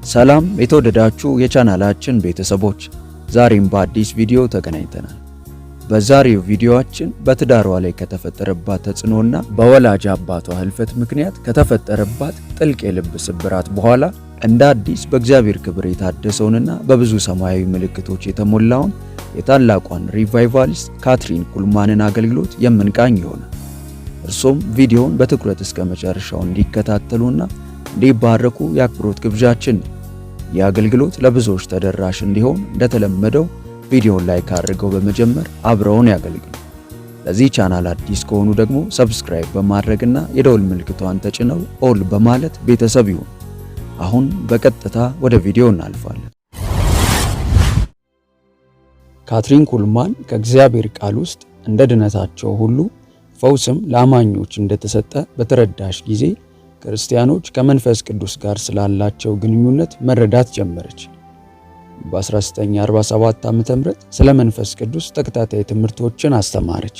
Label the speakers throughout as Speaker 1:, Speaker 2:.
Speaker 1: ሰላም የተወደዳችሁ የቻናላችን ቤተሰቦች፣ ዛሬም በአዲስ ቪዲዮ ተገናኝተናል። በዛሬው ቪዲዮአችን በትዳሯ ላይ ከተፈጠረባት ተጽዕኖና በወላጅ አባቷ ህልፈት ምክንያት ከተፈጠረባት ጥልቅ የልብ ስብራት በኋላ እንደ አዲስ በእግዚአብሔር ክብር የታደሰውንና በብዙ ሰማያዊ ምልክቶች የተሞላውን የታላቋን ሪቫይቫሊስት ካትሪን ኩልማንን አገልግሎት የምንቃኝ ይሆናል። እርሶም ቪዲዮውን በትኩረት እስከ መጨረሻው እንዲከታተሉና እንዲባረኩ የአክብሮት ግብዣችን ነው። የአገልግሎት ለብዙዎች ተደራሽ እንዲሆን እንደተለመደው ቪዲዮውን ላይክ አድርገው በመጀመር አብረውን ያገልግሉ። ለዚህ ቻናል አዲስ ከሆኑ ደግሞ ሰብስክራይብ በማድረግና የደወል ምልክቷን ተጭነው ኦል በማለት ቤተሰብ ይሁኑ። አሁን በቀጥታ ወደ ቪዲዮ እናልፋለን። ካትሪን ኩልማን ከእግዚአብሔር ቃል ውስጥ እንደ ድነታቸው ሁሉ ፈውስም ለአማኞች እንደተሰጠ በተረዳሽ ጊዜ ክርስቲያኖች ከመንፈስ ቅዱስ ጋር ስላላቸው ግንኙነት መረዳት ጀመረች። በ1947 ዓ.ም ስለ መንፈስ ቅዱስ ተከታታይ ትምህርቶችን አስተማረች።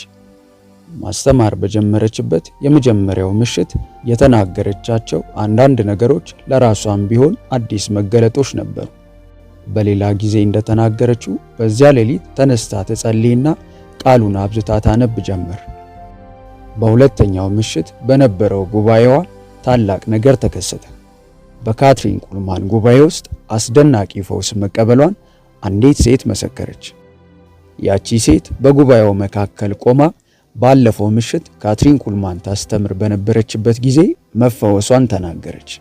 Speaker 1: ማስተማር በጀመረችበት የመጀመሪያው ምሽት የተናገረቻቸው አንዳንድ ነገሮች ለራሷም ቢሆን አዲስ መገለጦች ነበሩ። በሌላ ጊዜ እንደተናገረችው በዚያ ሌሊት ተነስታ ትጸልይና ቃሉን አብዝታ ታነብ ጀመር። በሁለተኛው ምሽት በነበረው ጉባኤዋ ታላቅ ነገር ተከሰተ። በካትሪን ኩልማን ጉባኤ ውስጥ አስደናቂ ፈውስ መቀበሏን አንዲት ሴት መሰከረች። ያቺ ሴት በጉባኤው መካከል ቆማ ባለፈው ምሽት ካትሪን ኩልማን ታስተምር በነበረችበት ጊዜ መፈወሷን ተናገረች።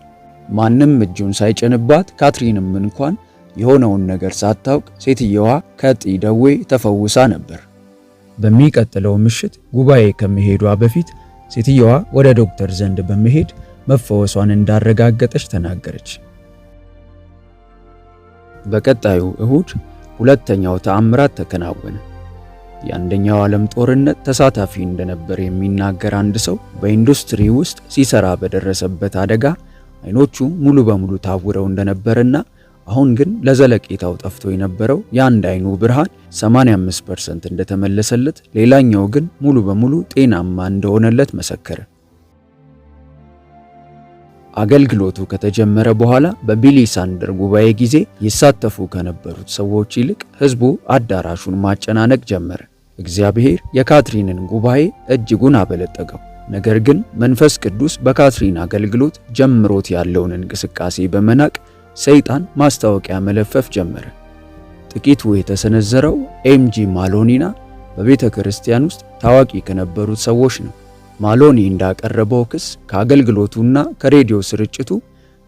Speaker 1: ማንም እጁን ሳይጭንባት ካትሪንም እንኳን የሆነውን ነገር ሳታውቅ ሴትየዋ ከእጢ ደዌ ተፈውሳ ነበር። በሚቀጥለው ምሽት ጉባኤ ከመሄዷ በፊት ሴትየዋ ወደ ዶክተር ዘንድ በመሄድ መፈወሷን እንዳረጋገጠች ተናገረች። በቀጣዩ እሁድ ሁለተኛው ተአምራት ተከናወነ። የአንደኛው ዓለም ጦርነት ተሳታፊ እንደነበር የሚናገር አንድ ሰው በኢንዱስትሪ ውስጥ ሲሰራ በደረሰበት አደጋ አይኖቹ ሙሉ በሙሉ ታውረው እንደነበርና አሁን ግን ለዘለቄታው ጠፍቶ የነበረው የአንድ አይኑ ብርሃን 85% እንደተመለሰለት፣ ሌላኛው ግን ሙሉ በሙሉ ጤናማ እንደሆነለት መሰከረ። አገልግሎቱ ከተጀመረ በኋላ በቢሊ ሳንደር ጉባኤ ጊዜ ይሳተፉ ከነበሩት ሰዎች ይልቅ ህዝቡ አዳራሹን ማጨናነቅ ጀመረ። እግዚአብሔር የካትሪንን ጉባኤ እጅጉን አበለጠገው። ነገር ግን መንፈስ ቅዱስ በካትሪን አገልግሎት ጀምሮት ያለውን እንቅስቃሴ በመናቅ ሰይጣን ማስታወቂያ መለፈፍ ጀመረ። ጥቂቱ የተሰነዘረው ኤምጂ ማሎኒና በቤተ ክርስቲያን ውስጥ ታዋቂ ከነበሩት ሰዎች ነው። ማሎኒ እንዳቀረበው ክስ ከአገልግሎቱና ከሬዲዮ ስርጭቱ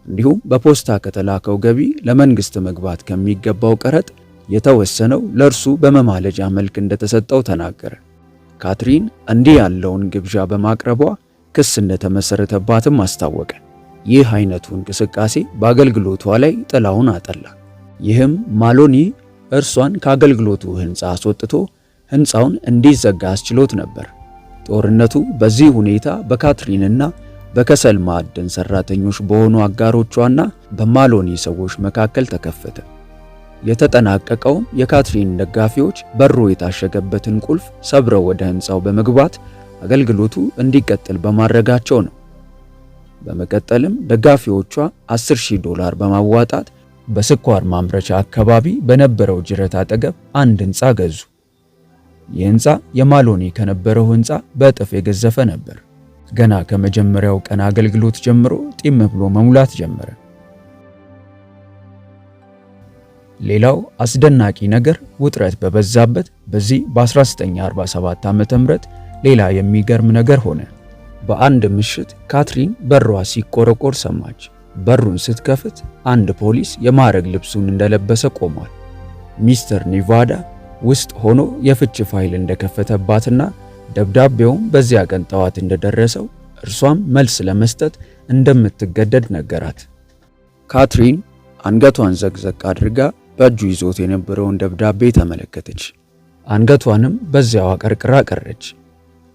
Speaker 1: እንዲሁም በፖስታ ከተላከው ገቢ ለመንግስት መግባት ከሚገባው ቀረጥ የተወሰነው ለእርሱ በመማለጃ መልክ እንደተሰጠው ተናገረ። ካትሪን እንዲህ ያለውን ግብዣ በማቅረቧ ክስ እንደተመሰረተባትም አስታወቀ። ይህ አይነቱ እንቅስቃሴ በአገልግሎቷ ላይ ጥላውን አጠላ። ይህም ማሎኒ እርሷን ከአገልግሎቱ ህንፃ አስወጥቶ ህንፃውን እንዲዘጋ አስችሎት ነበር። ጦርነቱ በዚህ ሁኔታ በካትሪንና በከሰል ማዕድን ሰራተኞች በሆኑ አጋሮቿና በማሎኒ ሰዎች መካከል ተከፈተ። የተጠናቀቀውም የካትሪን ደጋፊዎች በሩ የታሸገበትን ቁልፍ ሰብረው ወደ ህንፃው በመግባት አገልግሎቱ እንዲቀጥል በማድረጋቸው ነው። በመቀጠልም ደጋፊዎቿ $10,000 በማዋጣት በስኳር ማምረቻ አካባቢ በነበረው ጅረት አጠገብ አንድ ህንፃ ገዙ። ይህ ህንፃ የማሎኒ ከነበረው ህንፃ በእጥፍ የገዘፈ ነበር። ገና ከመጀመሪያው ቀን አገልግሎት ጀምሮ ጢም ብሎ መሙላት ጀመረ። ሌላው አስደናቂ ነገር ውጥረት በበዛበት በዚህ በ1947 ዓ.ም ሌላ የሚገርም ነገር ሆነ። በአንድ ምሽት ካትሪን በሯ ሲቆረቆር ሰማች። በሩን ስትከፍት አንድ ፖሊስ የማዕረግ ልብሱን እንደለበሰ ቆሟል። ሚስተር ኒቫዳ ውስጥ ሆኖ የፍች ፋይል እንደከፈተባትና ደብዳቤውም በዚያ ቀን ጠዋት እንደደረሰው እርሷም መልስ ለመስጠት እንደምትገደድ ነገራት። ካትሪን አንገቷን ዘቅዘቅ አድርጋ በእጁ ይዞት የነበረውን ደብዳቤ ተመለከተች። አንገቷንም በዚያው አቀርቅራ ቀረች።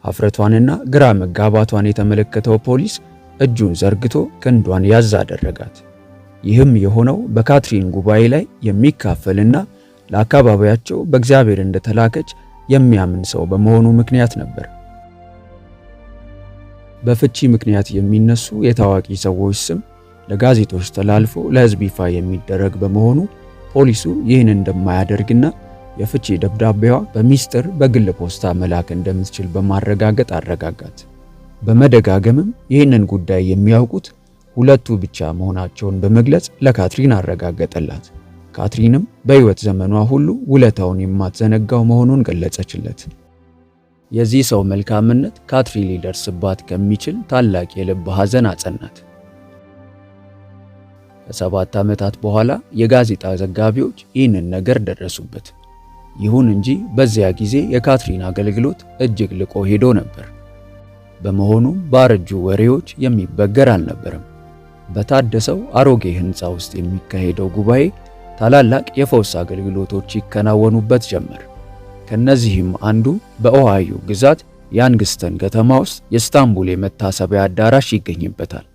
Speaker 1: አፍረቷንና ግራ መጋባቷን የተመለከተው ፖሊስ እጁን ዘርግቶ ክንዷን ያዝ አደረጋት። ይህም የሆነው በካትሪን ጉባኤ ላይ የሚካፈልና ለአካባቢያቸው በእግዚአብሔር እንደተላከች የሚያምን ሰው በመሆኑ ምክንያት ነበር። በፍቺ ምክንያት የሚነሱ የታዋቂ ሰዎች ስም ለጋዜጦች ተላልፎ ለሕዝብ ይፋ የሚደረግ በመሆኑ ፖሊሱ ይህን እንደማያደርግና የፍቺ ደብዳቤዋ በሚስጥር በግል ፖስታ መላክ እንደምትችል በማረጋገጥ አረጋጋት። በመደጋገምም ይህንን ጉዳይ የሚያውቁት ሁለቱ ብቻ መሆናቸውን በመግለጽ ለካትሪን አረጋገጠላት። ካትሪንም በሕይወት ዘመኗ ሁሉ ውለታውን የማትዘነጋው መሆኑን ገለጸችለት። የዚህ ሰው መልካምነት ካትሪን ሊደርስባት ከሚችል ታላቅ የልብ ሐዘን አጸናት። ከ7 ዓመታት በኋላ የጋዜጣ ዘጋቢዎች ይህንን ነገር ደረሱበት። ይሁን እንጂ በዚያ ጊዜ የካትሪን አገልግሎት እጅግ ልቆ ሄዶ ነበር። በመሆኑም ባረጁ ወሬዎች የሚበገር አልነበረም። በታደሰው አሮጌ ሕንፃ ውስጥ የሚካሄደው ጉባኤ ታላላቅ የፈውስ አገልግሎቶች ይከናወኑበት ጀመር። ከነዚህም አንዱ በኦሃዮ ግዛት ያንግስተን ከተማ ውስጥ የኢስታንቡል የመታሰቢያ አዳራሽ ይገኝበታል።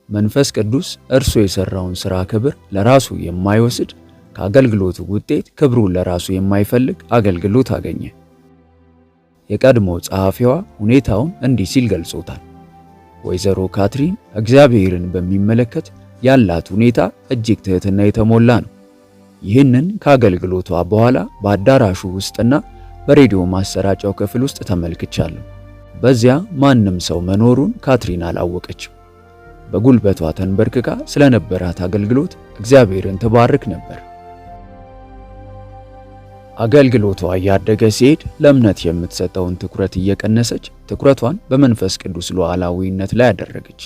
Speaker 1: መንፈስ ቅዱስ እርሱ የሰራውን ሥራ ክብር ለራሱ የማይወስድ ከአገልግሎቱ ውጤት ክብሩን ለራሱ የማይፈልግ አገልግሎት አገኘ። የቀድሞ ጸሐፊዋ ሁኔታውን እንዲህ ሲል ገልጾታል። ወይዘሮ ካትሪን እግዚአብሔርን በሚመለከት ያላት ሁኔታ እጅግ ትሕትና የተሞላ ነው። ይህንን ከአገልግሎቷ በኋላ በአዳራሹ ውስጥና በሬዲዮ ማሰራጫው ክፍል ውስጥ ተመልክቻለሁ። በዚያ ማንም ሰው መኖሩን ካትሪን አላወቀችም። በጉልበቷ ተንበርክካ ስለነበራት አገልግሎት እግዚአብሔርን ትባርክ ነበር። አገልግሎቷ እያደገ ሲሄድ ለእምነት የምትሰጠውን ትኩረት እየቀነሰች ትኩረቷን በመንፈስ ቅዱስ ሉዓላዊነት ላይ አደረገች።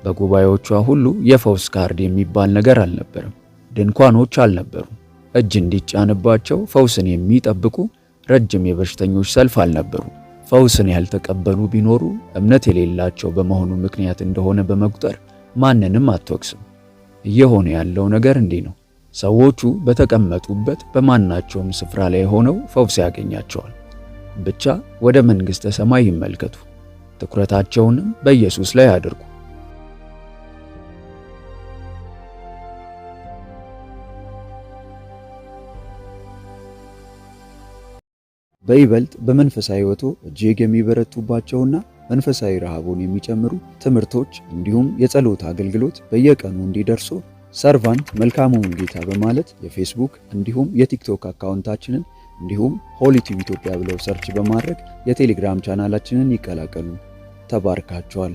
Speaker 1: በጉባኤዎቿ ሁሉ የፈውስ ካርድ የሚባል ነገር አልነበረም። ድንኳኖች አልነበሩ። እጅ እንዲጫንባቸው ፈውስን የሚጠብቁ ረጅም የበሽተኞች ሰልፍ አልነበሩ። ፈውስን ያልተቀበሉ ቢኖሩ እምነት የሌላቸው በመሆኑ ምክንያት እንደሆነ በመቁጠር ማንንም አትወቅስም። እየሆነ ያለው ነገር እንዲህ ነው። ሰዎቹ በተቀመጡበት በማናቸውም ስፍራ ላይ ሆነው ፈውስ ያገኛቸዋል። ብቻ ወደ መንግሥተ ሰማይ ይመልከቱ፣ ትኩረታቸውንም በኢየሱስ ላይ አድርጉ። በይበልጥ በመንፈሳዊ ሕይወቶ እጅግ የሚበረቱባቸውና መንፈሳዊ ረሃቡን የሚጨምሩ ትምህርቶች እንዲሁም የጸሎት አገልግሎት በየቀኑ እንዲደርሱ ሰርቫንት መልካሙን ጌታ በማለት የፌስቡክ እንዲሁም የቲክቶክ አካውንታችንን እንዲሁም ሆሊ ቲዩብ ኢትዮጵያ ብለው ሰርች በማድረግ የቴሌግራም ቻናላችንን ይቀላቀሉ። ተባርካችኋል።